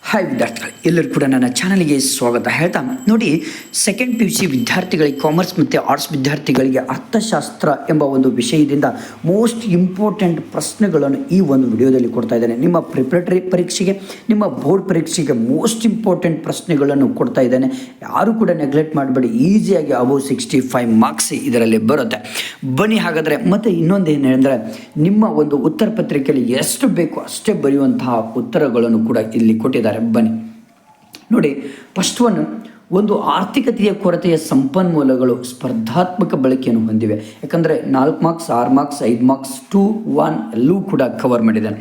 Hi ವಿದ್ಯಾರ್ಥಿಗಳು, ಎಲ್ಲರೂ ಕೂಡ ನನ್ನ ಚಾನಲ್ಗೆ ಸ್ವಾಗತ ಹೇಳ್ತಾ ನೋಡಿ. ಸೆಕೆಂಡ್ PUC ವಿದ್ಯಾರ್ಥಿಗಳಿಗೆ, ಕಾಮರ್ಸ್ ಮತ್ತು ಆರ್ಟ್ಸ್ ವಿದ್ಯಾರ್ಥಿಗಳಿಗೆ ಅರ್ಥಶಾಸ್ತ್ರ ಎಂಬ ಒಂದು ವಿಷಯದಿಂದ ಮೋಸ್ಟ್ ಇಂಪಾರ್ಟೆಂಟ್ ಪ್ರಶ್ನೆಗಳನ್ನು ಈ ಒಂದು ವಿಡಿಯೋದಲ್ಲಿ ಕೊಡ್ತಾ ಇದ್ದೇನೆ. ನಿಮ್ಮ ಪ್ರಿಪ್ರೇಟರಿ ಪರೀಕ್ಷೆಗೆ, ನಿಮ್ಮ ಬೋರ್ಡ್ ಪರೀಕ್ಷೆಗೆ ಮೋಸ್ಟ್ ಇಂಪಾರ್ಟೆಂಟ್ ಪ್ರಶ್ನೆಗಳನ್ನು ಕೊಡ್ತಾ ಇದ್ದೇನೆ. ಯಾರು ಕೂಡ ನೆಗ್ಲೆಕ್ಟ್ ಮಾಡಬೇಡಿ. ಈಸಿಯಾಗಿ ಅಬೌವ್ 65 ಮಾರ್ಕ್ಸ್ ಇದರಲ್ಲಿ ಬರುತ್ತೆ. ಬನ್ನಿ ಹಾಗಾದರೆ. ಮತ್ತು ಇನ್ನೊಂದು ಏನು ಅಂದರೆ, ನಿಮ್ಮ ಒಂದು ಉತ್ತರ ಪತ್ರಿಕೆಯಲ್ಲಿ ಎಷ್ಟು ಬೇಕು ಅಷ್ಟೇ ಬರೆಯುವಂತಹ ಉತ್ತರಗಳನ್ನು ಕೂಡ ಇಲ್ಲಿ ಕೊಟ್ಟಿದ್ದಾರೆ. ಬನ್ನಿ ನೋಡಿ. ಫಸ್ಟ್ ಒಂದು ಆರ್ಥಿಕತೆಯ ಕೊರತೆಯ ಸಂಪನ್ಮೂಲಗಳು ಸ್ಪರ್ಧಾತ್ಮಕ ಬಳಕೆಯನ್ನು ಹೊಂದಿವೆ. ಯಾಕಂದರೆ 4 ಮಾರ್ಕ್ಸ್, 6 ಮಾರ್ಕ್ಸ್, 5 ಮಾರ್ಕ್ಸ್, 2, 1 ಎಲ್ಲವೂ ಕೂಡ ಕವರ್ ಮಾಡಿದ್ದಾನೆ.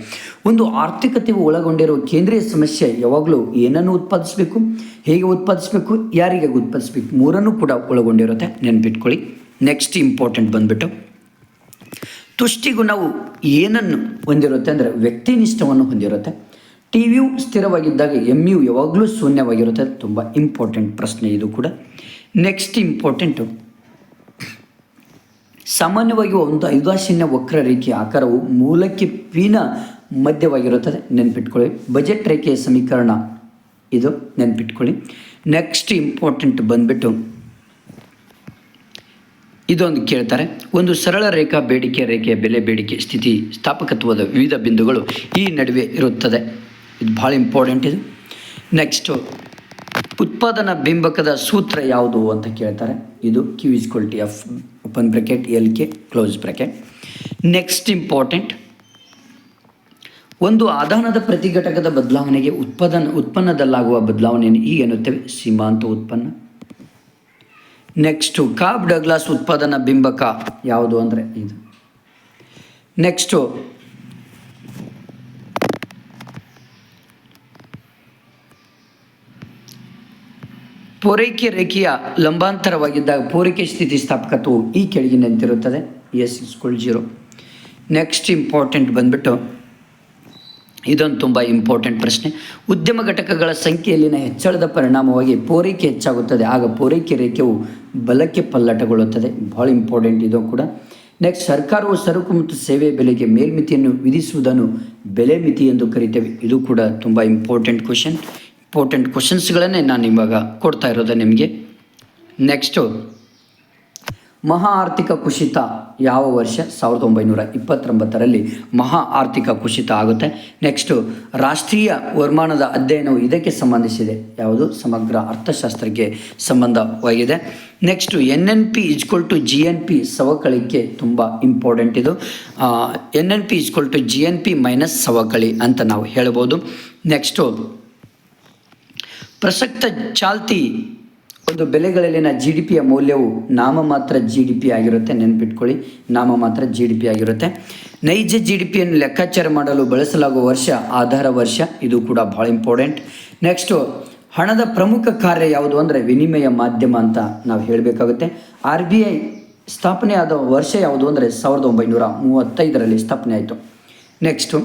ಒಂದು ಆರ್ಥಿಕತೆ ಒಳಗೊಂಡಿರುವ ಕೇಂದ್ರೀಯ ಸಮಸ್ಯೆ ಯಾವಾಗಲೂ ಏನನ್ನು ಉತ್ಪಾದಿಸಬೇಕು, ಹೇಗೆ ಉತ್ಪಾದಿಸಬೇಕು, ಯಾರಿಗೆ ಉತ್ಪಾದಿಸಬೇಕು, ಮೂರನ್ನು ಕೂಡ ಒಳಗೊಂಡಿರುತ್ತೆ. ನೆನ್ಪಿಟ್ಕೊಳ್ಳಿ. ನೆಕ್ಸ್ಟ್ ಇಂಪಾರ್ಟೆಂಟ್ ಬಂದ್ಬಿಟ್ಟು ತುಷ್ಟಿಗೂ ನಾವು ಏನನ್ನು ಹೊಂದಿರುತ್ತೆ ಅಂದರೆ ವ್ಯಕ್ತಿನಿಷ್ಠವನ್ನು ಹೊಂದಿರುತ್ತೆ. TU ಸ್ಥಿರವಾಗಿದ್ದಾಗ MU ಯಾವಾಗಲೂ ಶೂನ್ಯವಾಗಿರುತ್ತೆ. ತುಂಬ ಇಂಪಾರ್ಟೆಂಟ್ ಪ್ರಶ್ನೆ ಇದು ಕೂಡ. ನೆಕ್ಸ್ಟ್ ಇಂಪಾರ್ಟೆಂಟು, ಸಾಮಾನ್ಯವಾಗಿ ಒಂದು ಐದಾಶಿನ್ಯ ವಕ್ರರೇಖೆಯ ಆಕಾರವು ಮೂಲಕ್ಕೆ ಪಿನ ಮಧ್ಯವಾಗಿರುತ್ತದೆ. ನೆನ್ಪಿಟ್ಕೊಳ್ಳಿ. ಬಜೆಟ್ ರೇಖೆಯ ಸಮೀಕರಣ ಇದು, ನೆನ್ಪಿಟ್ಕೊಳ್ಳಿ. ನೆಕ್ಸ್ಟ್ ಇಂಪಾರ್ಟೆಂಟ್ ಬಂದ್ಬಿಟ್ಟು ಇದೊಂದು ಕೇಳ್ತಾರೆ. ಒಂದು ಸರಳ ರೇಖಾ ಬೇಡಿಕೆ ರೇಖೆಯ ಬೆಲೆ, ಬೇಡಿಕೆ, ಸ್ಥಿತಿ, ಸ್ಥಾಪಕತ್ವದ ವಿವಿಧ ಬಿಂದುಗಳು ಈ ನಡುವೆ ಇರುತ್ತದೆ. ಇದು ಭಾಳ ಇಂಪಾರ್ಟೆಂಟ್ ಇದು. ನೆಕ್ಸ್ಟು ಉತ್ಪಾದನಾ ಬಿಂಬಕದ ಸೂತ್ರ ಯಾವುದು ಅಂತ ಕೇಳ್ತಾರೆ. ಇದು Q=F open bracket LK close bracket. Next important, ಒಂದು ಆದಾನದ ಪ್ರತಿಘಟಕದ ಬದಲಾವಣೆಗೆ ಉತ್ಪನ್ನದಲ್ಲಾಗುವ ಬದಲಾವಣೆಯನ್ನು ಹೀಗೆ ಎನ್ನುತ್ತೇವೆ, ಸೀಮಾಂತ ಉತ್ಪನ್ನ. ನೆಕ್ಸ್ಟು ಕಾಬ್ ಡಗ್ಲಾಸ್ ಉತ್ಪಾದನಾ ಬಿಂಬಕ ಯಾವುದು ಅಂದರೆ ಇದು. ನೆಕ್ಸ್ಟು ಪೂರೈಕೆ ರೇಖೆಯ ಲಂಬಾಂತರವಾಗಿದ್ದಾಗ ಪೂರೈಕೆ ಸ್ಥಿತಿ ಸ್ಥಾಪಕತ್ವವು ಈ ಕೆಳಗಿನಂತಿರುತ್ತದೆ, S=0. ನೆಕ್ಸ್ಟ್ ಇಂಪಾರ್ಟೆಂಟ್ ಬಂದ್ಬಿಟ್ಟು ಇದೊಂದು ತುಂಬ ಇಂಪಾರ್ಟೆಂಟ್ ಪ್ರಶ್ನೆ. ಉದ್ಯಮ ಘಟಕಗಳ ಸಂಖ್ಯೆಯಲ್ಲಿನ ಹೆಚ್ಚಳದ ಪರಿಣಾಮವಾಗಿ ಪೂರೈಕೆ ಹೆಚ್ಚಾಗುತ್ತದೆ, ಆಗ ಪೂರೈಕೆ ರೇಖೆಯು ಬಲಕ್ಕೆ ಪಲ್ಲಟಗೊಳ್ಳುತ್ತದೆ. ಭಾಳ ಇಂಪಾರ್ಟೆಂಟ್ ಇದು ಕೂಡ. ನೆಕ್ಸ್ಟ್, ಸರ್ಕಾರವು ಸರಕು ಮತ್ತು ಸೇವೆ ಬೆಲೆಗೆ ಮೇಲ್ಮಿತಿಯನ್ನು ವಿಧಿಸುವುದನ್ನು ಬೆಲೆ ಮಿತಿ ಎಂದು ಕರಿತೇವೆ. ಇದು ಕೂಡ ತುಂಬ ಇಂಪಾರ್ಟೆಂಟ್ ಕ್ವಶನ್ಸ್ಗಳನ್ನೇ ನಾನು ಇವಾಗ ಕೊಡ್ತಾ ಇರೋದು ನಿಮಗೆ. ನೆಕ್ಸ್ಟು, ಮಹಾ ಆರ್ಥಿಕ ಕುಸಿತ ಯಾವ ವರ್ಷ? 1929ರಲ್ಲಿ ಮಹಾ ಆರ್ಥಿಕ ಕುಸಿತ ಆಗುತ್ತೆ. ನೆಕ್ಸ್ಟು, ರಾಷ್ಟ್ರೀಯ ವರಮಾನದ ಅಧ್ಯಯನವು ಇದಕ್ಕೆ ಸಂಬಂಧಿಸಿದೆ. ಯಾವುದು? ಸಮಗ್ರ ಅರ್ಥಶಾಸ್ತ್ರಕ್ಕೆ ಸಂಬಂಧವಾಗಿದೆ. ನೆಕ್ಸ್ಟು, NNP=GNP ಸವಕಳಿಕೆ ತುಂಬ ಇಂಪಾರ್ಟೆಂಟ್ ಇದು. NNP=GNP ಮೈನಸ್ ಸವಕಳಿ ಅಂತ ನಾವು ಹೇಳ್ಬೋದು. ನೆಕ್ಸ್ಟು, ಪ್ರಸಕ್ತ ಚಾಲ್ತಿ ಒಂದು ಬೆಲೆಗಳಲ್ಲಿನ GDPಯ ಮೌಲ್ಯವು ನಾಮಮಾತ್ರ GDP ಆಗಿರುತ್ತೆ. ನೆನ್ಪಿಟ್ಕೊಳ್ಳಿ, ನಾಮಮಾತ್ರ GDP ಆಗಿರುತ್ತೆ. ನೈಜ GDPಯನ್ನು ಲೆಕ್ಕಾಚಾರ ಮಾಡಲು ಬಳಸಲಾಗುವ ವರ್ಷ ಆಧಾರ ವರ್ಷ. ಇದು ಕೂಡ ಭಾಳ ಇಂಪಾರ್ಟೆಂಟ್. ನೆಕ್ಸ್ಟು, ಹಣದ ಪ್ರಮುಖ ಕಾರ್ಯ ಯಾವುದು ಅಂದರೆ ವಿನಿಮಯ ಮಾಧ್ಯಮ ಅಂತ ನಾವು ಹೇಳಬೇಕಾಗುತ್ತೆ. RBI ಸ್ಥಾಪನೆ ಆದ ವರ್ಷ ಯಾವುದು ಅಂದರೆ 1935ರಲ್ಲಿ ಸ್ಥಾಪನೆ ಆಯಿತು. ನೆಕ್ಸ್ಟು,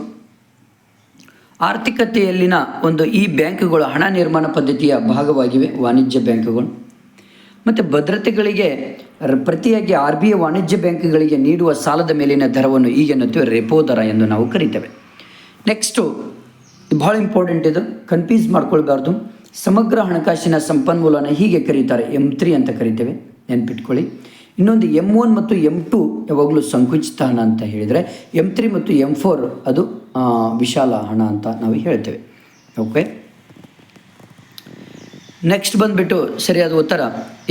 ಆರ್ಥಿಕತೆಯಲ್ಲಿನ ಒಂದು ಈ ಬ್ಯಾಂಕುಗಳು ಹಣ ನಿರ್ಮಾಣ ಪದ್ಧತಿಯ ಭಾಗವಾಗಿವೆ, ವಾಣಿಜ್ಯ ಬ್ಯಾಂಕುಗಳು. ಮತ್ತು ಭದ್ರತೆಗಳಿಗೆ ಪ್ರತಿಯಾಗಿ RBI ವಾಣಿಜ್ಯ ಬ್ಯಾಂಕುಗಳಿಗೆ ನೀಡುವ ಸಾಲದ ಮೇಲಿನ ದರವನ್ನು ಈಗೆನ್ನುತ್ತೇವೆ ರೆಪೋ ದರ ಎಂದು ನಾವು ಕರಿತೇವೆ. ನೆಕ್ಸ್ಟು, ಭಾಳ ಇಂಪಾರ್ಟೆಂಟ್ ಇದು, ಕನ್ಫ್ಯೂಸ್ ಮಾಡ್ಕೊಳ್ಬಾರ್ದು. ಸಮಗ್ರ ಹಣಕಾಸಿನ ಸಂಪನ್ಮೂಲನ ಹೀಗೆ ಕರೀತಾರೆ, M3 ಅಂತ ಕರಿತೇವೆ. ನೆನ್ಪಿಟ್ಕೊಳ್ಳಿ. ಇನ್ನೊಂದು M1 ಮತ್ತು M2 ಯಾವಾಗಲೂ ಸಂಕುಚಿತ ಹಣ ಅಂತ ಹೇಳಿದರೆ, M3 ಮತ್ತು M4 ಅದು ವಿಶಾಲ ಹಣ ಅಂತ ನಾವು ಹೇಳ್ತೇವೆ. ಓಕೆ. ನೆಕ್ಸ್ಟ್ ಬಂದುಬಿಟ್ಟು ಸರಿಯಾದ ಉತ್ತರ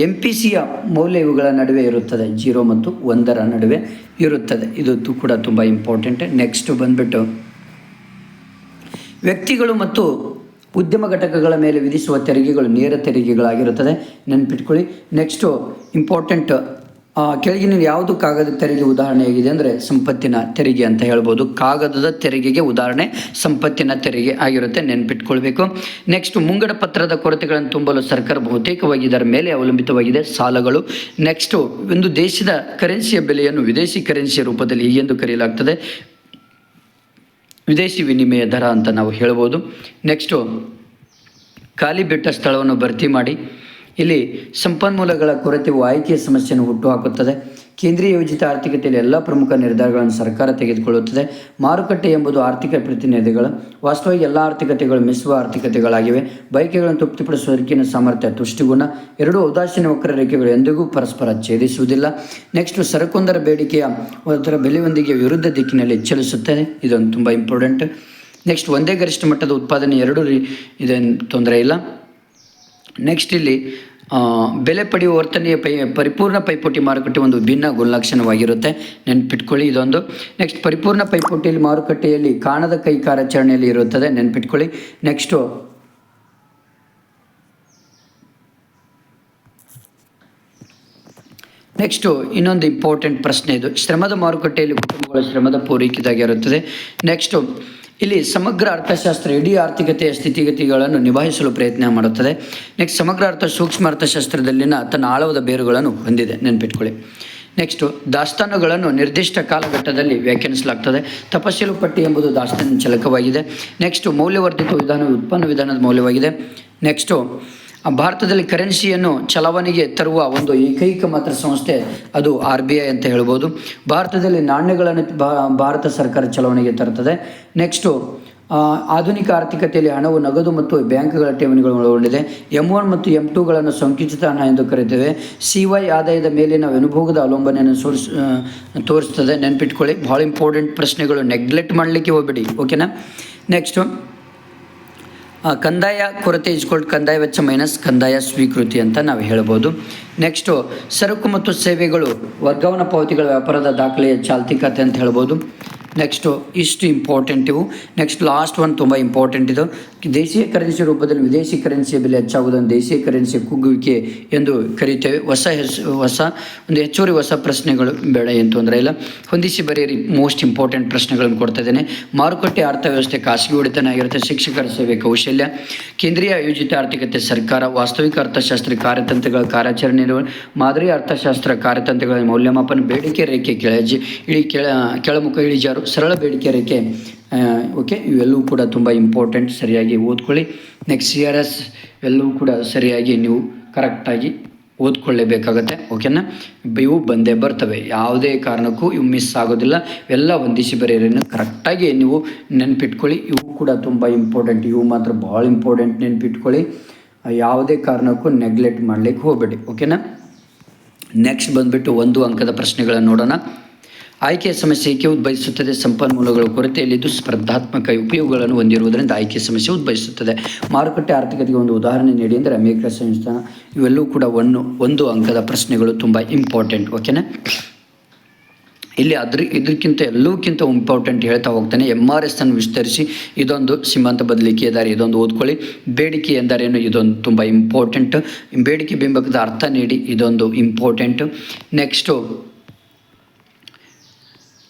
MPCಯ ಮೌಲ್ಯ ಇವುಗಳ ನಡುವೆ ಇರುತ್ತದೆ, 0 ಮತ್ತು 1ರ ನಡುವೆ ಇರುತ್ತದೆ. ಇದು ಕೂಡ ತುಂಬ ಇಂಪಾರ್ಟೆಂಟ್. ನೆಕ್ಸ್ಟ್ ಬಂದುಬಿಟ್ಟು ವ್ಯಕ್ತಿಗಳು ಮತ್ತು ಉದ್ಯಮ ಘಟಕಗಳ ಮೇಲೆ ವಿಧಿಸುವ ತೆರಿಗೆಗಳು ನೇರ ತೆರಿಗೆಗಳಾಗಿರುತ್ತದೆ. ನೆನ್ಪಿಟ್ಕೊಳ್ಳಿ. ನೆಕ್ಸ್ಟು ಇಂಪಾರ್ಟೆಂಟ್, ಕೆಳಗಿನ ಯಾವುದು ಕಾಗದ ತೆರಿಗೆ ಉದಾಹರಣೆಯಾಗಿದೆ ಅಂದರೆ ಸಂಪತ್ತಿನ ತೆರಿಗೆ ಅಂತ ಹೇಳ್ಬೋದು. ಕಾಗದದ ತೆರಿಗೆಗೆ ಉದಾಹರಣೆ ಸಂಪತ್ತಿನ ತೆರಿಗೆ ಆಗಿರುತ್ತೆ. ನೆನ್ಪಿಟ್ಕೊಳ್ಬೇಕು. ನೆಕ್ಸ್ಟ್, ಮುಂಗಡ ಪತ್ರದ ಕೊರತೆಗಳನ್ನು ತುಂಬಲು ಸರ್ಕಾರ ಬಹುತೇಕವಾಗಿ ಇದರ ಮೇಲೆ ಅವಲಂಬಿತವಾಗಿದೆ, ಸಾಲಗಳು. ನೆಕ್ಸ್ಟು, ಒಂದು ದೇಶದ ಕರೆನ್ಸಿಯ ಬೆಲೆಯನ್ನು ವಿದೇಶಿ ಕರೆನ್ಸಿಯ ರೂಪದಲ್ಲಿ ಹೀಗೆಂದು ಕರೆಯಲಾಗ್ತದೆ, ವಿದೇಶಿ ವಿನಿಮಯ ದರ ಅಂತ ನಾವು ಹೇಳ್ಬೋದು. ನೆಕ್ಸ್ಟು, ಖಾಲಿ ಬಿಟ್ಟ ಸ್ಥಳವನ್ನು ಭರ್ತಿ ಮಾಡಿ. ಇಲ್ಲಿ ಸಂಪನ್ಮೂಲಗಳ ಕೊರತೆಯು ಆಯ್ಕೆಯ ಸಮಸ್ಯೆಯನ್ನು ಹುಟ್ಟುಹಾಕುತ್ತದೆ. ಕೇಂದ್ರೀಯ ಯೋಜಿತ ಆರ್ಥಿಕತೆಯಲ್ಲಿ ಎಲ್ಲ ಪ್ರಮುಖ ನಿರ್ಧಾರಗಳನ್ನು ಸರ್ಕಾರ ತೆಗೆದುಕೊಳ್ಳುತ್ತದೆ. ಮಾರುಕಟ್ಟೆ ಎಂಬುದು ಆರ್ಥಿಕ ಪ್ರತಿನಿಧಿಗಳು. ವಾಸ್ತವವಾಗಿ ಎಲ್ಲ ಆರ್ಥಿಕತೆಗಳು ಮಿಶ್ರ ಆರ್ಥಿಕತೆಗಳಾಗಿವೆ. ಬಯಕೆಗಳನ್ನು ತೃಪ್ತಿಪಡಿಸುವ ಸಾಮರ್ಥ್ಯ ತುಷ್ಟಿಗುಣ. ಎರಡೂ ಉದಾಸೀನ ವಕ್ರರೇಖೆಗಳು ಎಂದಿಗೂ ಪರಸ್ಪರ ಛೇದಿಸುವುದಿಲ್ಲ. ನೆಕ್ಸ್ಟ್, ಸರಕೊಂದರ ಬೇಡಿಕೆಯ ಅದರ ಬೆಲೆಯೊಂದಿಗೆ ವಿರುದ್ಧ ದಿಕ್ಕಿನಲ್ಲಿ ಚಲಿಸುತ್ತದೆ. ಇದೊಂದು ತುಂಬ ಇಂಪಾರ್ಟೆಂಟ್. ನೆಕ್ಸ್ಟ್, ಒಂದೇ ಗರಿಷ್ಠ ಮಟ್ಟದ ಉತ್ಪಾದನೆ ಎರಡೂ ಇದೇನು ತೊಂದರೆ ಇಲ್ಲ. ನೆಕ್ಸ್ಟ್, ಇಲ್ಲಿ ಬೆಲೆ ಪಡೆಯುವ ವರ್ತನೆಯ ಪರಿಪೂರ್ಣ ಪೈಪೋಟಿ ಮಾರುಕಟ್ಟೆ ಒಂದು ಭಿನ್ನ ಗುಣಲಕ್ಷಣವಾಗಿರುತ್ತೆ, ನೆನ್ಪಿಟ್ಕೊಳ್ಳಿ ಇದೊಂದು. ನೆಕ್ಸ್ಟ್, ಪರಿಪೂರ್ಣ ಪೈಪೋಟಿಯಲ್ಲಿ ಮಾರುಕಟ್ಟೆಯಲ್ಲಿ ಕಾಣದ ಕೈ ಕಾರ್ಯಾಚರಣೆಯಲ್ಲಿ ಇರುತ್ತದೆ, ನೆನ್ಪಿಟ್ಕೊಳ್ಳಿ. ನೆಕ್ಸ್ಟು ಇನ್ನೊಂದು ಇಂಪಾರ್ಟೆಂಟ್ ಪ್ರಶ್ನೆ ಇದು. ಶ್ರಮದ ಮಾರುಕಟ್ಟೆಯಲ್ಲಿ ಕುಟುಂಬಗಳ ಶ್ರಮದ ಪೂರೈಕೆದಾಗಿರುತ್ತದೆ. ನೆಕ್ಸ್ಟು ಇಲ್ಲಿ ಸಮಗ್ರ ಅರ್ಥಶಾಸ್ತ್ರ ಇಡೀ ಆರ್ಥಿಕತೆಯ ಸ್ಥಿತಿಗತಿಗಳನ್ನು ನಿಭಾಯಿಸಲು ಪ್ರಯತ್ನ ಮಾಡುತ್ತದೆ. ನೆಕ್ಸ್ಟ್, ಸಮಗ್ರ ಸೂಕ್ಷ್ಮ ಅರ್ಥಶಾಸ್ತ್ರದಲ್ಲಿನ ತನ್ನ ಆಳವಾದ ಬೇರುಗಳನ್ನು ಹೊಂದಿದೆ, ನೆನ್ಪಿಟ್ಕೊಳ್ಳಿ. ನೆಕ್ಸ್ಟು, ದಾಸ್ತಾನುಗಳನ್ನು ನಿರ್ದಿಷ್ಟ ಕಾಲಘಟ್ಟದಲ್ಲಿ ವ್ಯಾಖ್ಯಾನಿಸಲಾಗ್ತದೆ. ತಪಶೀಲು ಪಟ್ಟಿ ಎಂಬುದು ದಾಸ್ತಾನಿನ ಚಲಕವಾಗಿದೆ. ನೆಕ್ಸ್ಟು, ಮೌಲ್ಯವರ್ಧಿತ ವಿಧಾನವು ಉತ್ಪನ್ನ ವಿಧಾನದ ಮೌಲ್ಯವಾಗಿದೆ. ನೆಕ್ಸ್ಟು, ಭಾರತದಲ್ಲಿ ಕರೆನ್ಸಿಯನ್ನು ಚಲಾವಣೆಗೆ ತರುವ ಒಂದು ಏಕೈಕ ಮಾತ್ರ ಸಂಸ್ಥೆ ಅದು RBI ಅಂತ ಹೇಳ್ಬೋದು. ಭಾರತದಲ್ಲಿ ನಾಣ್ಯಗಳನ್ನು ಭಾರತ ಸರ್ಕಾರ ಚಲಾವಣೆಗೆ ತರುತ್ತದೆ. ನೆಕ್ಸ್ಟು, ಆಧುನಿಕ ಆರ್ಥಿಕತೆಯಲ್ಲಿ ಹಣವು ನಗದು ಮತ್ತು ಬ್ಯಾಂಕ್ಗಳ ಠೇವಣಿಗಳು ಒಳಗೊಂಡಿದೆ. M1 ಮತ್ತು M2ಗಳನ್ನು ಸಂಕುಚಿತ ಹಣ ಎಂದು ಕರೆಯುತ್ತೇವೆ. CY ಆದಾಯದ ಮೇಲಿನ ಅನುಭೋಗದ ಅವಲಂಬನೆಯನ್ನು ತೋರಿಸ್ತದೆ, ನೆನ್ಪಿಟ್ಕೊಳ್ಳಿ. ಭಾಳ ಇಂಪಾರ್ಟೆಂಟ್ ಪ್ರಶ್ನೆಗಳು, ನೆಗ್ಲೆಕ್ಟ್ ಮಾಡಲಿಕ್ಕೆ ಹೋಗ್ಬೇಡಿ, ಓಕೆನಾ. ನೆಕ್ಸ್ಟು, ಕಂದಾಯ ಕೊರತೆ ಕಂದಾಯ ವೆಚ್ಚ ಮೈನಸ್ ಕಂದಾಯ ಸ್ವೀಕೃತಿ ಅಂತ ನಾವು ಹೇಳ್ಬೋದು. ನೆಕ್ಸ್ಟು, ಸರಕು ಮತ್ತು ಸೇವೆಗಳು ವರ್ಗಾವಣಾ ಪಾವತಿಗಳ ವ್ಯಾಪಾರದ ದಾಖಲೆಯ ಚಾಲ್ತಿ ಖಾತೆ ಅಂತ ಹೇಳ್ಬೋದು. ನೆಕ್ಸ್ಟು, ಇಷ್ಟು ಇಂಪಾರ್ಟೆಂಟ್ ಇವು. ನೆಕ್ಸ್ಟ್, ಲಾಸ್ಟ್ ಒನ್ ತುಂಬ ಇಂಪಾರ್ಟೆಂಟ್ ಇದು. ದೇಶೀಯ ಕರೆನ್ಸಿ ರೂಪದಲ್ಲಿ ವಿದೇಶಿ ಕರೆನ್ಸಿಯ ಬೆಲೆ ಹೆಚ್ಚಾಗುವುದನ್ನು ದೇಶೀಯ ಕರೆನ್ಸಿ ಕುಗ್ಗುವಿಕೆ ಎಂದು ಕರೀತೇವೆ. ಹೊಸ ಒಂದು ಹೆಚ್ಚುವರಿ ಹೊಸ ಪ್ರಶ್ನೆಗಳು ಬೇಡ, ಏನು ತೊಂದರೆ ಇಲ್ಲ, ಹೊಂದಿಸಿ ಬರೆಯಿರಿ. ಮೋಸ್ಟ್ ಇಂಪಾರ್ಟೆಂಟ್ ಪ್ರಶ್ನೆಗಳನ್ನು ಕೊಡ್ತಾ ಇದ್ದೇನೆ. ಮಾರುಕಟ್ಟೆ ಅರ್ಥವ್ಯವಸ್ಥೆ ಖಾಸಗಿ ಒಡೆತನ ಆಗಿರುತ್ತೆ. ಶಿಕ್ಷಕರ ಸೇವೆ ಕೌಶಲ್ಯ. ಕೇಂದ್ರೀಯ ಯೋಜಿತ ಆರ್ಥಿಕತೆ ಸರ್ಕಾರ. ವಾಸ್ತವಿಕ ಅರ್ಥಶಾಸ್ತ್ರ ಕಾರ್ಯತಂತ್ರಗಳ ಕಾರ್ಯಾಚರಣೆ. ಮಾದರಿ ಅರ್ಥಶಾಸ್ತ್ರ ಕಾರ್ಯತಂತ್ರಗಳ ಮೌಲ್ಯಮಾಪನ. ಬೇಡಿಕೆ ರೇಖೆ ಕೆಳಮುಖ ಇಳಿಜಾರು. ಸರಳ ಬೇಡಿಕೆ ರೇಖೆ. ಓಕೆ, ಇವೆಲ್ಲವೂ ಕೂಡ ತುಂಬ ಇಂಪಾರ್ಟೆಂಟ್, ಸರಿಯಾಗಿ ಓದ್ಕೊಳ್ಳಿ. ನೆಕ್ಸ್ಟ್, CRS ಎಲ್ಲವೂ ಕೂಡ ಸರಿಯಾಗಿ ನೀವು ಕರೆಕ್ಟಾಗಿ ಓದ್ಕೊಳ್ಳೇಬೇಕಾಗತ್ತೆ, ಓಕೆನಾ. ಇವು ಬಂದೇ ಬರ್ತವೆ, ಯಾವುದೇ ಕಾರಣಕ್ಕೂ ಇವು ಮಿಸ್ ಆಗೋದಿಲ್ಲ. ಎಲ್ಲ ಹೊಂದಿಸಿ ಬರೆಯೋರನ್ನು ಕರೆಕ್ಟಾಗಿ ನೀವು ನೆನ್ಪಿಟ್ಕೊಳ್ಳಿ. ಇವು ಕೂಡ ತುಂಬ ಇಂಪಾರ್ಟೆಂಟ್, ಇವು ಮಾತ್ರ ಭಾಳ ಇಂಪಾರ್ಟೆಂಟ್, ನೆನ್ಪಿಟ್ಕೊಳ್ಳಿ. ಯಾವುದೇ ಕಾರಣಕ್ಕೂ ನೆಗ್ಲೆಕ್ಟ್ ಮಾಡಲಿಕ್ಕೆ ಹೋಗಬೇಡಿ, ಓಕೆನಾ. ನೆಕ್ಸ್ಟ್ ಬಂದುಬಿಟ್ಟು 1 ಅಂಕದ ಪ್ರಶ್ನೆಗಳನ್ನು ನೋಡೋಣ. ಆಯ್ಕೆಯ ಸಮಸ್ಯೆ ಏಕೆ ಉದ್ಭವಿಸುತ್ತದೆ? ಸಂಪನ್ಮೂಲಗಳ ಕೊರತೆಯಲ್ಲಿದ್ದು ಸ್ಪರ್ಧಾತ್ಮಕ ಉಪಯೋಗಗಳನ್ನು ಹೊಂದಿರುವುದರಿಂದ ಆಯ್ಕೆ ಸಮಸ್ಯೆ ಉದ್ಭವಿಸುತ್ತದೆ. ಮಾರುಕಟ್ಟೆ ಆರ್ಥಿಕತೆಗೆ ಒಂದು ಉದಾಹರಣೆ ನೀಡಿ ಅಂದರೆ ಅಮೆರಿಕ ಸಂಸ್ಥಾನ. ಇವೆಲ್ಲವೂ ಕೂಡ 1 ಅಂಕದ ಪ್ರಶ್ನೆಗಳು, ತುಂಬ ಇಂಪಾರ್ಟೆಂಟ್, ಓಕೆನಾ. ಇಲ್ಲಿ ಇದಕ್ಕಿಂತ ಎಲ್ಲಕ್ಕಿಂತ ಇಂಪಾರ್ಟೆಂಟ್ ಹೇಳ್ತಾ ಹೋಗ್ತಾನೆ. MRS ಅನ್ನು ವಿಸ್ತರಿಸಿ. ಇದೊಂದು ಸೀಮಾಂತ ಬದಲಿಕೆ ದಾರಿ, ಇದೊಂದು ಓದ್ಕೊಳ್ಳಿ. ಬೇಡಿಕೆ ಎಂದರೇನು? ಇದೊಂದು ತುಂಬ ಇಂಪಾರ್ಟೆಂಟ್. ಬೇಡಿಕೆ ಬಿಂಬಕದ ಅರ್ಥ ನೀಡಿ, ಇದೊಂದು ಇಂಪಾರ್ಟೆಂಟ್. ನೆಕ್ಸ್ಟು,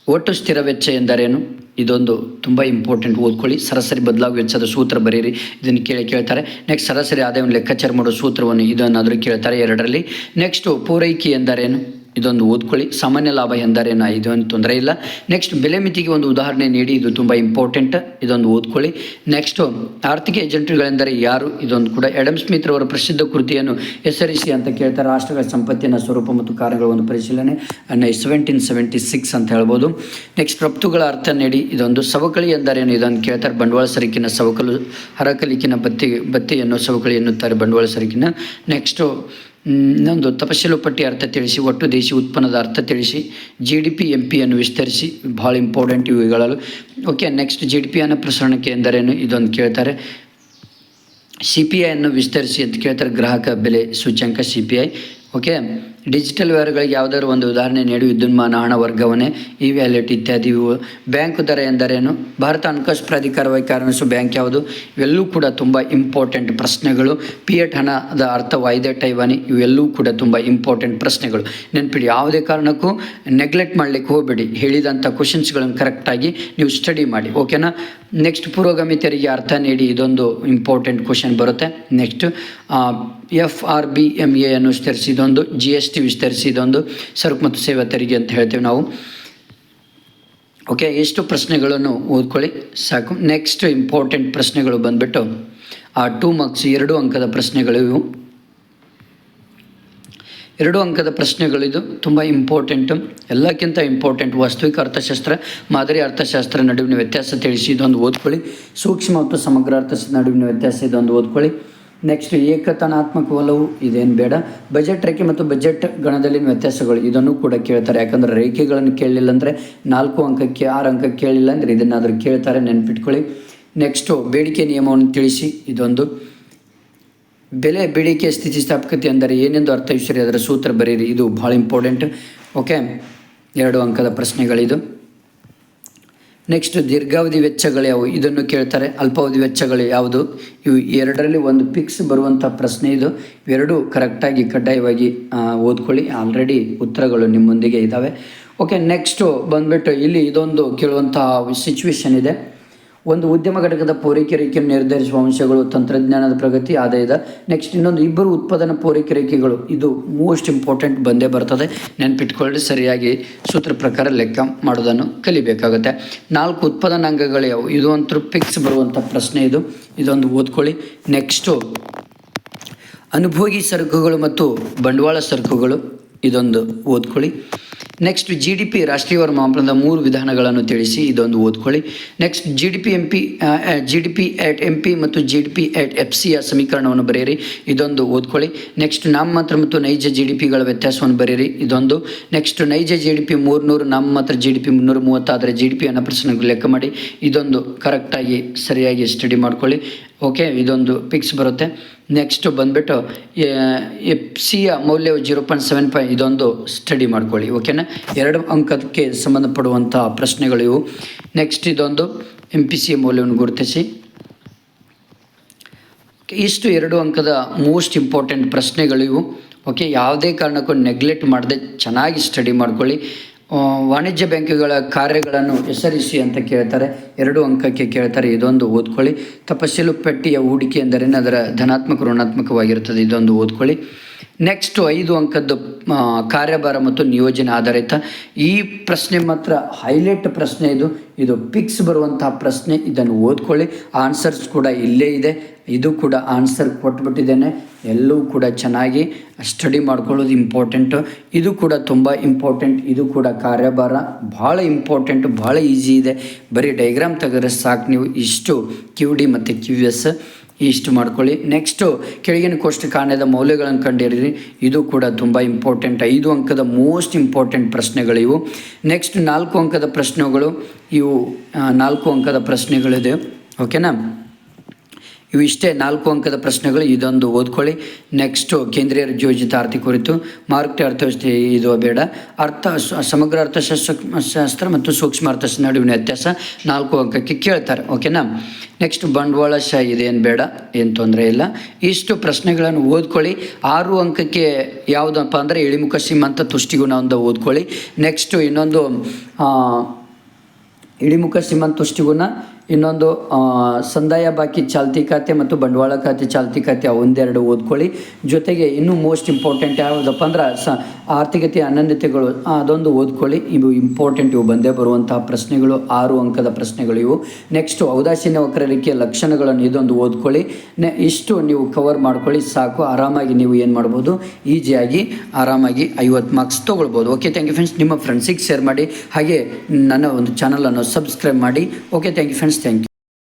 ಒಟ್ಟು ಸ್ಥಿರ ವೆಚ್ಚ ಎಂದರೇನು? ಇದೊಂದು ತುಂಬ ಇಂಪಾರ್ಟೆಂಟ್, ಓದ್ಕೊಳ್ಳಿ. ಸರಾಸರಿ ಬದಲಾಗುವ ವೆಚ್ಚದ ಸೂತ್ರ ಬರೀರಿ, ಇದನ್ನು ಕೇಳ್ತಾರೆ. ನೆಕ್ಸ್ಟ್, ಸರಾಸರಿ ಆದಾಯವನ್ನು ಲೆಕ್ಕಾಚಾರ ಮಾಡೋ ಸೂತ್ರವನ್ನು ಇದನ್ನಾದರೂ ಕೇಳ್ತಾರೆ 2ರಲ್ಲಿ. ನೆಕ್ಸ್ಟು, ಪೂರೈಕೆ ಎಂದರೇನು? ಇದೊಂದು ಓದ್ಕೊಳ್ಳಿ. ಸಾಮಾನ್ಯ ಲಾಭ ಎಂದರೇನು? ಇದೊಂದು ತೊಂದರೆ ಇಲ್ಲ. ನೆಕ್ಸ್ಟ್, ಬೆಲೆ ಮಿತಿಗೆ ಒಂದು ಉದಾಹರಣೆ ನೀಡಿ, ಇದು ತುಂಬ ಇಂಪಾರ್ಟೆಂಟ್, ಇದೊಂದು ಓದ್ಕೊಳ್ಳಿ. ನೆಕ್ಸ್ಟು, ಆರ್ಥಿಕ ಏಜೆಂಟ್ಗಳೆಂದರೆ ಯಾರು? ಇದೊಂದು ಕೂಡ ಆಡಮ್ ಸ್ಮಿತ್ ರವರ ಪ್ರಸಿದ್ಧ ಕೃತಿಯನ್ನು ಹೆಸರಿಸಿ ಅಂತ ಕೇಳ್ತಾರೆ. ರಾಷ್ಟ್ರಗಳ ಸಂಪತ್ತಿನ ಸ್ವರೂಪ ಮತ್ತು ಕಾರ್ಯಗಳ ಒಂದು ಪರಿಶೀಲನೆ 1776 ಅಂತ ಹೇಳ್ಬೋದು. ನೆಕ್ಸ್ಟ್, ರಫ್ತುಗಳ ಅರ್ಥ ನೀಡಿ, ಇದೊಂದು. ಸವಕಳಿ ಎಂದರೇನು? ಇದನ್ನು ಕೇಳ್ತಾರೆ. ಬಂಡವಾಳ ಸರಕಿನ ಸವಕಲು, ಹರಕಲಿಕ್ಕಿನ ಬತ್ತಿಯನ್ನು ಸವಕಳಿ ಎನ್ನುತ್ತಾರೆ, ಬಂಡವಾಳ ಸರಕಿನ. ನೆಕ್ಸ್ಟು, ಇನ್ನೊಂದು, ತಪಶೀಲು ಪಟ್ಟಿ ಅರ್ಥ ತಿಳಿಸಿ. ಒಟ್ಟು ದೇಶಿ ಉತ್ಪನ್ನದ ಅರ್ಥ ತಿಳಿಸಿ. GDP MP-ಯನ್ನು ವಿಸ್ತರಿಸಿ, ಭಾಳ ಇಂಪಾರ್ಟೆಂಟ್ ಇವುಗಳು, ಓಕೆ. ನೆಕ್ಸ್ಟ್, GDP ಅನ್ನ ಪ್ರಸರಣಕ್ಕೆ ಎಂದರೇನು? ಇದೊಂದು ಕೇಳ್ತಾರೆ. CPI ಅನ್ನು ವಿಸ್ತರಿಸಿ ಅಂತ ಕೇಳ್ತಾರೆ. ಗ್ರಾಹಕ ಬೆಲೆ ಸೂಚ್ಯಂಕ CPI, ಓಕೆ. ಡಿಜಿಟಲ್ ವ್ಯವಹಾರಗಳಿಗೆ ಯಾವುದಾದ್ರು ಒಂದು ಉದಾಹರಣೆ ನೀಡಿ. ವಿದ್ಯುನ್ಮಾನ ಹಣ ವರ್ಗಾವಣೆ, ವ್ಯಾಲೆಟ್ ಇತ್ಯಾದಿ. ಇವು. ಬ್ಯಾಂಕ್ ದರ ಎಂದರೇನು? ಭಾರತ ಹಣಕಾಸು ಪ್ರಾಧಿಕಾರವಾಗಿ ಕಾರ್ಯನಿರ್ವಹಿಸುವ ಬ್ಯಾಂಕ್ ಯಾವುದು? ಇವೆಲ್ಲವೂ ಕೂಡ ತುಂಬ ಇಂಪಾರ್ಟೆಂಟ್ ಪ್ರಶ್ನೆಗಳು. ಪಿಯಟ್ ಹಣದ ಅರ್ಥ ವಾಯ್ದೆ ಟೈವಾನಿ. ಇವೆಲ್ಲವೂ ಕೂಡ ತುಂಬ ಇಂಪಾರ್ಟೆಂಟ್ ಪ್ರಶ್ನೆಗಳು, ನೆನ್ಪಿಡಿ. ಯಾವುದೇ ಕಾರಣಕ್ಕೂ ನೆಗ್ಲೆಕ್ಟ್ ಮಾಡಲಿಕ್ಕೆ ಹೋಗಬೇಡಿ. ಹೇಳಿದಂಥ ಕ್ವಶನ್ಸ್ಗಳನ್ನು ಕರೆಕ್ಟಾಗಿ ನೀವು ಸ್ಟಡಿ ಮಾಡಿ, ಓಕೆನಾ. ನೆಕ್ಸ್ಟ್, ಪೂರ್ವಗಾಮಿ ತೆರಿಗೆ ಅರ್ಥ ನೀಡಿ. ಇದೊಂದು ಇಂಪಾರ್ಟೆಂಟ್ ಕ್ವಶನ್ ಬರುತ್ತೆ. ನೆಕ್ಸ್ಟ್, FRBMA ಅನ್ನು ವಿಸ್ತರಿಸಿ. ಇದೊಂದು. GST ವಿಸ್ತರಿಸಿ. ಇದೊಂದು ಸರಕು ಮತ್ತು ಸೇವಾ ತೆರಿಗೆ ಅಂತ ಹೇಳ್ತೇವೆ ನಾವು, ಓಕೆ. ಎಷ್ಟು ಪ್ರಶ್ನೆಗಳನ್ನು ಓದ್ಕೊಳ್ಳಿ ಸಾಕು. ನೆಕ್ಸ್ಟ್, ಇಂಪಾರ್ಟೆಂಟ್ ಪ್ರಶ್ನೆಗಳು ಬಂದುಬಿಟ್ಟು 2 ಮಾರ್ಕ್ಸ್ 2 ಅಂಕದ ಪ್ರಶ್ನೆಗಳು ಇವು. 2 ಅಂಕದ ಪ್ರಶ್ನೆಗಳಿದು ತುಂಬ ಇಂಪಾರ್ಟೆಂಟು, ಎಲ್ಲಕ್ಕಿಂತ ಇಂಪಾರ್ಟೆಂಟ್ ವಾಸ್ತವಿಕ ಅರ್ಥಶಾಸ್ತ್ರ ಮಾದರಿ ಅರ್ಥಶಾಸ್ತ್ರ ನಡುವಿನ ವ್ಯತ್ಯಾಸ ತಿಳಿಸಿ ಇದೊಂದು ಓದ್ಕೊಳ್ಳಿ. ಸೂಕ್ಷ್ಮ ಮತ್ತು ಸಮಗ್ರ ಅರ್ಥಶಾಸ್ತ್ರ ನಡುವಿನ ವ್ಯತ್ಯಾಸ ಇದೊಂದು ಓದ್ಕೊಳ್ಳಿ. ನೆಕ್ಸ್ಟ್ ಏಕತಾನಾತ್ಮಕ ಒಲವು ಇದೇನು ಬೇಡ. ಬಜೆಟ್ ರೇಖೆ ಮತ್ತು ಬಜೆಟ್ ಗಣದಲ್ಲಿನ ವ್ಯತ್ಯಾಸಗಳು ಇದನ್ನು ಕೂಡ ಕೇಳ್ತಾರೆ. ಯಾಕಂದರೆ ರೇಖೆಗಳನ್ನು ಕೇಳಲಿಲ್ಲ ಅಂದರೆ 4 ಅಂಕಕ್ಕೆ 6 ಅಂಕಕ್ಕೆ ಕೇಳಿಲ್ಲ ಅಂದರೆ ಇದನ್ನಾದರೂ ಕೇಳ್ತಾರೆ, ನೆನ್ಪಿಟ್ಕೊಳ್ಳಿ. ನೆಕ್ಸ್ಟು ಬೇಡಿಕೆ ನಿಯಮವನ್ನು ತಿಳಿಸಿ ಇದೊಂದು. ಬೆಲೆ ಬೇಡಿಕೆ ಸ್ಥಿತಿಸ್ಥಾಪಕತೆ ಅಂದರೆ ಏನೆಂದು ಅರ್ಥೈಸಿರಿ, ಅದರ ಸೂತ್ರ ಬರೀರಿ, ಇದು ಭಾಳ ಇಂಪಾರ್ಟೆಂಟ್. ಓಕೆ, 2 ಅಂಕದ ಪ್ರಶ್ನೆಗಳಿದು. ನೆಕ್ಸ್ಟ್ ದೀರ್ಘಾವಧಿ ವೆಚ್ಚಗಳು ಯಾವುವು ಇದನ್ನು ಕೇಳ್ತಾರೆ. ಅಲ್ಪಾವಧಿ ವೆಚ್ಚಗಳು ಯಾವುದು, ಇವು 2ರಲ್ಲಿ ಒಂದು ಫಿಕ್ಸ್ ಬರುವಂಥ ಪ್ರಶ್ನೆ ಇದು. ಇವೆರಡೂ ಕರೆಕ್ಟಾಗಿ ಕಡ್ಡಾಯವಾಗಿ ಓದ್ಕೊಳ್ಳಿ. ಆಲ್ರೆಡಿ ಉತ್ತರಗಳು ನಿಮ್ಮ ಮುಂದಿಗೆ ಇದ್ದಾವೆ. ಓಕೆ, ನೆಕ್ಸ್ಟು ಬಂದುಬಿಟ್ಟು ಇಲ್ಲಿ ಇದೊಂದು ಕೇಳುವಂಥ ಸಿಚುವೇಶನ್ ಇದೆ. ಒಂದು ಉದ್ಯಮ ಘಟಕದ ಪೂರೈಕೆ ರೇಖೆಯನ್ನು ನಿರ್ಧರಿಸುವ ಅಂಶಗಳು ತಂತ್ರಜ್ಞಾನದ ಪ್ರಗತಿ, ಆದಾಯದ. ನೆಕ್ಸ್ಟ್ ಇನ್ನೊಂದು ಇಬ್ಬರು ಉತ್ಪಾದನಾ ಪೂರೈಕೆ ರೇಖೆಗಳು, ಇದು ಮೋಸ್ಟ್ ಇಂಪಾರ್ಟೆಂಟ್ ಬಂದೇ ಬರ್ತದೆ, ನೆನ್ಪಿಟ್ಕೊಳ್ಳಿ. ಸರಿಯಾಗಿ ಸೂತ್ರ ಪ್ರಕಾರ ಲೆಕ್ಕ ಮಾಡೋದನ್ನು ಕಲಿಬೇಕಾಗುತ್ತೆ. 4 ಉತ್ಪಾದನಾಂಗಗಳು ಯಾವುವು, ಇದು ಒಂದು ಫಿಕ್ಸ್ ಬರುವಂಥ ಪ್ರಶ್ನೆ ಇದು, ಇದೊಂದು ಓದ್ಕೊಳ್ಳಿ. ನೆಕ್ಸ್ಟು ಅನುಭೋಗಿ ಸರಕುಗಳು ಮತ್ತು ಬಂಡವಾಳ ಸರಕುಗಳು, ಇದೊಂದು ಓದ್ಕೊಳ್ಳಿ. ನೆಕ್ಸ್ಟ್ GDP ರಾಷ್ಟ್ರೀಯ ಮಾಪನದ 3 ವಿಧಾನಗಳನ್ನು ತಿಳಿಸಿ, ಇದೊಂದು ಓದ್ಕೊಳ್ಳಿ. ನೆಕ್ಸ್ಟ್ GDP at MP ಮತ್ತು GDP at FCಯ ಸಮೀಕರಣವನ್ನು ಬರೆಯಿರಿ, ಇದೊಂದು ಓದ್ಕೊಳ್ಳಿ. ನೆಕ್ಸ್ಟ್ ನಾಮಮಾತ್ರ ಮತ್ತು ನೈಜ GDPಗಳ ವ್ಯತ್ಯಾಸವನ್ನು ಬರೆಯಿರಿ, ಇದೊಂದು. ನೆಕ್ಸ್ಟ್ ನೈಜ GDP 300, ನಾಮಮಾತ್ರ GDP 330 ಆದರೆ GDP ಅನ್ನೋ ಪ್ರಶ್ನೆಗಳು ಲೆಕ್ಕ ಮಾಡಿ, ಇದೊಂದು ಕರೆಕ್ಟಾಗಿ ಸರಿಯಾಗಿ ಸ್ಟಡಿ ಮಾಡ್ಕೊಳ್ಳಿ. ಓಕೆ, ಇದೊಂದು ಫಿಕ್ಸ್ ಬರುತ್ತೆ. ನೆಕ್ಸ್ಟು ಬಂದುಬಿಟ್ಟು FCಯ ಮೌಲ್ಯವು 0.75, ಇದೊಂದು ಸ್ಟಡಿ ಮಾಡ್ಕೊಳ್ಳಿ. ಓಕೆನಾ, 2 ಅಂಕಕ್ಕೆ ಸಂಬಂಧಪಡುವಂಥ ಪ್ರಶ್ನೆಗಳಿವು. ನೆಕ್ಸ್ಟ್ ಇದೊಂದು MPCಯ ಮೌಲ್ಯವನ್ನು ಗುರುತಿಸಿ. ಇಷ್ಟು 2 ಅಂಕದ ಮೋಸ್ಟ್ ಇಂಪಾರ್ಟೆಂಟ್ ಪ್ರಶ್ನೆಗಳಿವು. ಓಕೆ, ಯಾವುದೇ ಕಾರಣಕ್ಕೂ ನೆಗ್ಲೆಕ್ಟ್ ಮಾಡದೆ ಚೆನ್ನಾಗಿ ಸ್ಟಡಿ ಮಾಡ್ಕೊಳ್ಳಿ. ವಾಣಿಜ್ಯ ಬ್ಯಾಂಕುಗಳ ಕಾರ್ಯಗಳನ್ನು ಹೆಸರಿಸಿ ಅಂತ ಕೇಳ್ತಾರೆ, 2 ಅಂಕಕ್ಕೆ ಕೇಳ್ತಾರೆ, ಇದೊಂದು ಓದ್ಕೊಳ್ಳಿ. ತಪಶೀಲು ಪಟ್ಟಿಯ ಹೂಡಿಕೆ ಎಂದರೇನು, ಅದರ ಧನಾತ್ಮಕ ಋಣಾತ್ಮಕವಾಗಿರುತ್ತದೆ, ಇದೊಂದು ಓದ್ಕೊಳ್ಳಿ. ನೆಕ್ಸ್ಟು 5 ಅಂಕದ್ದು ಕಾರ್ಯಭಾರ ಮತ್ತು ನಿಯೋಜನೆ ಆಧಾರಿತ. ಈ ಪ್ರಶ್ನೆ ಮಾತ್ರ ಹೈಲೈಟ್ ಪ್ರಶ್ನೆ ಇದು ಫಿಕ್ಸ್ ಬರುವಂತಹ ಪ್ರಶ್ನೆ, ಇದನ್ನು ಓದ್ಕೊಳ್ಳಿ. ಆನ್ಸರ್ಸ್ ಕೂಡ ಇಲ್ಲೇ ಇದೆ, ಇದು ಕೂಡ ಆನ್ಸರ್ ಕೊಟ್ಬಿಟ್ಟಿದ್ದೇನೆ. ಎಲ್ಲವೂ ಕೂಡ ಚೆನ್ನಾಗಿ ಸ್ಟಡಿ ಮಾಡ್ಕೊಳ್ಳೋದು ಇಂಪಾರ್ಟೆಂಟು. ಇದು ಕೂಡ ತುಂಬ ಇಂಪಾರ್ಟೆಂಟ್, ಇದು ಕೂಡ ಕಾರ್ಯಭಾರ ಭಾಳ ಇಂಪಾರ್ಟೆಂಟು, ಭಾಳ ಈಸಿ ಇದೆ. ಬರೀ ಡೈಗ್ರಾಮ್ ತೆಗೆದ್ರೆ ಸಾಕು ನೀವು. ಇಷ್ಟು QD ಮತ್ತು QS ಇಷ್ಟು ಮಾಡ್ಕೊಳ್ಳಿ. ನೆಕ್ಸ್ಟು ಕೆಳಗಿನ ಕೋಷ್ಟಕಾಂಡದ ಮೌಲ್ಯಗಳನ್ನು ಕಂಡಿರಿ, ಇದು ಕೂಡ ತುಂಬ ಇಂಪಾರ್ಟೆಂಟ್. 5 ಅಂಕದ ಮೋಸ್ಟ್ ಇಂಪಾರ್ಟೆಂಟ್ ಪ್ರಶ್ನೆಗಳಿವು. ನೆಕ್ಸ್ಟ್ 4 ಅಂಕದ ಪ್ರಶ್ನೆಗಳು, ಇವು 4 ಅಂಕದ ಪ್ರಶ್ನೆಗಳಿದೆ. ಓಕೆನಾ, ಇವು ಇಷ್ಟೇ 4 ಅಂಕದ ಪ್ರಶ್ನೆಗಳು, ಇದೊಂದು ಓದ್ಕೊಳ್ಳಿ. ನೆಕ್ಸ್ಟು ಕೇಂದ್ರೀಯ ಯೋಜಿತ ಆರ್ಥಿಕ ಕುರಿತು, ಮಾರುಕಟ್ಟೆ ಅರ್ಥವ್ಯವಸ್ಥೆ ಇದು ಬೇಡ. ಸಮಗ್ರ ಅರ್ಥಶಾಸ್ತ್ರ ಮತ್ತು ಸೂಕ್ಷ್ಮ ಅರ್ಥಶಾಸ್ತ್ರ ನಡುವಿನ ವ್ಯತ್ಯಾಸ 4 ಅಂಕಕ್ಕೆ ಕೇಳ್ತಾರೆ. ಓಕೆನಾ, ನೆಕ್ಸ್ಟ್ ಬಂಡವಾಳಶಾಹಿ ಇದೇನು ಬೇಡ, ಏನು ತೊಂದರೆ ಇಲ್ಲ. ಇಷ್ಟು ಪ್ರಶ್ನೆಗಳನ್ನು ಓದ್ಕೊಳ್ಳಿ. 6 ಅಂಕಕ್ಕೆ ಯಾವುದಪ್ಪ ಅಂದರೆ ಇಳಿಮುಖ ಸೀಮಾಂತ ತುಷ್ಟಿಗುಣ ಒಂದು ಓದ್ಕೊಳ್ಳಿ. ನೆಕ್ಸ್ಟು ಇನ್ನೊಂದು ಇಳಿಮುಖ ಸೀಮಾಂತ ತುಷ್ಟಿಗುಣ, ಇನ್ನೊಂದು ಸಂದಾಯ ಬಾಕಿ ಚಾಲ್ತಿ ಖಾತೆ ಮತ್ತು ಬಂಡವಾಳ ಖಾತೆ ಚಾಲ್ತಿ ಖಾತೆ, ಒಂದೆರಡು ಓದ್ಕೊಳ್ಳಿ. ಜೊತೆಗೆ ಇನ್ನೂ ಮೋಸ್ಟ್ ಇಂಪಾರ್ಟೆಂಟ್ ಯಾವುದಪ್ಪ ಅಂದ್ರೆ ಆರ್ಥಿಕತೆಯ ಅನನ್ಯತೆಗಳು, ಅದೊಂದು ಓದ್ಕೊಳ್ಳಿ. ಇವು ಇಂಪಾರ್ಟೆಂಟ್, ಇವು ಬಂದೇ ಬರುವಂತಹ ಪ್ರಶ್ನೆಗಳು, 6 ಅಂಕದ ಪ್ರಶ್ನೆಗಳು ಇವು. ನೆಕ್ಸ್ಟು ಔದಾಸೀನ್ಯ ವಕ್ರರೇಖೆಯ ಲಕ್ಷಣಗಳನ್ನು, ಇದೊಂದು ಓದ್ಕೊಳ್ಳಿ. ಇಷ್ಟು ನೀವು ಕವರ್ ಮಾಡ್ಕೊಳ್ಳಿ ಸಾಕು. ಆರಾಮಾಗಿ ನೀವು ಏನು ಮಾಡ್ಬೋದು, ಈಸಿಯಾಗಿ ಆರಾಮಾಗಿ 50 ಮಾರ್ಕ್ಸ್ ತೊಗೊಳ್ಬೋದು. Okay, thank you friends. ನಿಮ್ಮ ಫ್ರೆಂಡ್ಸಿಗೆ ಶೇರ್ ಮಾಡಿ, ಹಾಗೆ ನನ್ನ ಒಂದು ಚಾನಲನ್ನು ಸಬ್ಸ್ಕ್ರೈಬ್ ಮಾಡಿ. Okay, thank you friends, thank you.